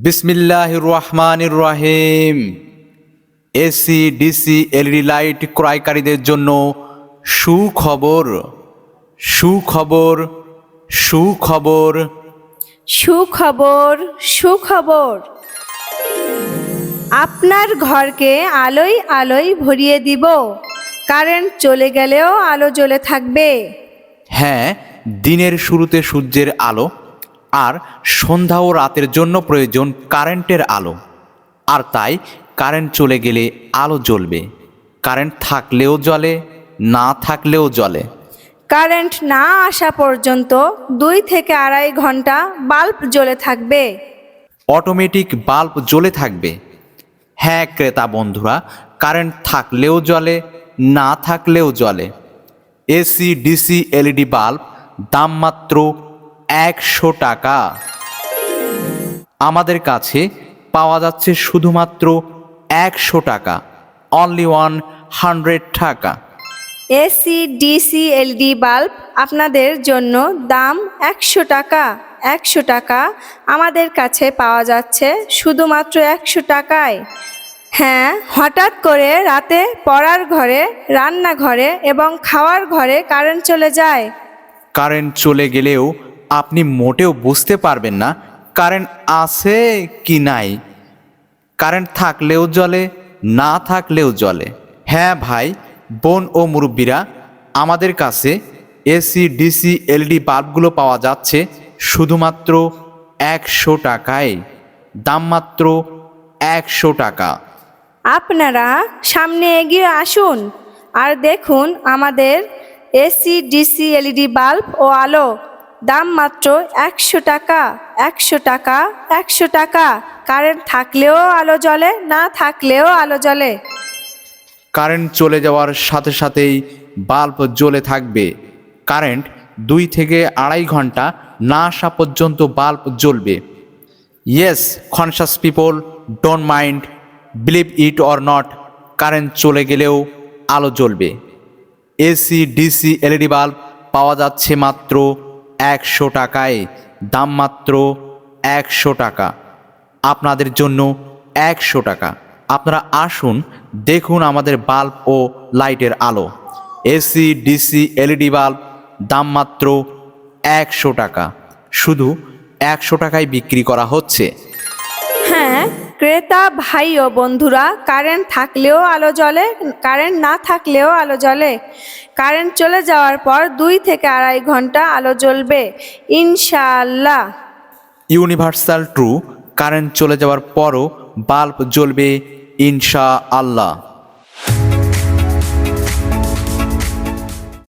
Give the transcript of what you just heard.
বিসমিল্লাহির রহমানির রহিম। AC DC LED light ক্রয়কারীদের জন্য সুখবর সুখবর সুখবর সুখবর সুখবর। আপনার ঘরকে আলোয় আলোয় ভরিয়ে দিব। কারেন্ট চলে গেলেও আলো জ্বলে থাকবে। হ্যাঁ, দিনের শুরুতে সূর্যের আলো, আর সন্ধ্যা ও রাতের জন্য প্রয়োজন কারেন্টের আলো। আর তাই কারেন্ট চলে গেলে আলো জ্বলবে, কারেন্ট থাকলেও জ্বলে, না থাকলেও জ্বলে। কারেন্ট না আসা পর্যন্ত 2 থেকে 2.5 ঘন্টা বাল্ব জ্বলে থাকবে। অটোমেটিক বাল্ব জ্বলে থাকবে। হ্যাঁ ক্রেতা বন্ধুরা, কারেন্ট থাকলেও জ্বলে, না থাকলেও জ্বলে। এসি ডিসি এলইডি বাল্ব, দাম মাত্র 100 টাকা। আমাদের কাছে পাওয়া যাচ্ছে শুধুমাত্র 100 টাকা, অনলি 100 টাকা। এসি ডিসি এলইডি বাল্ব আপনাদের জন্য দাম 100 টাকা। 100 টাকা আমাদের কাছে পাওয়া যাচ্ছে শুধুমাত্র 100 টাকায়। হ্যাঁ, হঠাৎ করে রাতে পড়ার ঘরে, রান্নাঘরে এবং খাওয়ার ঘরে কারেন্ট চলে যায়। কারেন্ট চলে গেলেও আপনি মোটেও বুঝতে পারবেন না কারেন্ট আছে কি নাই। কারেন্ট থাকলেও জ্বলে, না থাকলেও জ্বলে। হ্যাঁ ভাই, বোন ও মুরব্বীরা, আমাদের কাছে এসি ডিসি এলইডি বাল্বগুলো পাওয়া যাচ্ছে শুধুমাত্র 100 টাকায়, দাম মাত্র 100 টাকা। আপনারা সামনে এগিয়ে আসুন আর দেখুন আমাদের এসি ডিসি এলইডি বাল্ব ও আলো, দাম মাত্র 100 টাকা। 100 টাকা, 100 টাকা। কারেন্ট থাকলেও আলো জ্বলে, না থাকলেও আলো জ্বলে। কারেন্ট চলে যাওয়ার সাথে সাথেই বাল্ব জ্বলে থাকবে। কারেন্ট 2 থেকে 2.5 ঘন্টা না আসা পর্যন্ত বাল্ব জ্বলবে। Yes conscious people, don't mind, believe it or not, current চলে গেলেও আলো জ্বলবে। এসি ডিসি এলইডি বাল্ব পাওয়া যাচ্ছে মাত্র 100 টাকায়, দাম মাত্র 100 টাকা। আপনাদের জন্য 100 টাকা। আপনারা আসুন, দেখুন আমাদের বাল্ব ও লাইটের আলো। এসি ডিসি এলইডি বাল্ব, দাম মাত্র 100 টাকা। শুধু 100 টাকায় বিক্রি করা হচ্ছে। হ্যাঁ ক্রেতা ভাই ও বন্ধুরা, কারেন্ট থাকলেও আলো জ্বলে, কারেন্ট না থাকলেও আলো জ্বলে। কারেন্ট চলে যাওয়ার পর 2 থেকে 2.5 ঘন্টা আলো জ্বলবে ইনশাআল্লাহ। ইউনিভার্সাল ট্রু, কারেন্ট চলে যাওয়ার পরও বাল্ব জ্বলবে ইনশাআল্লাহ।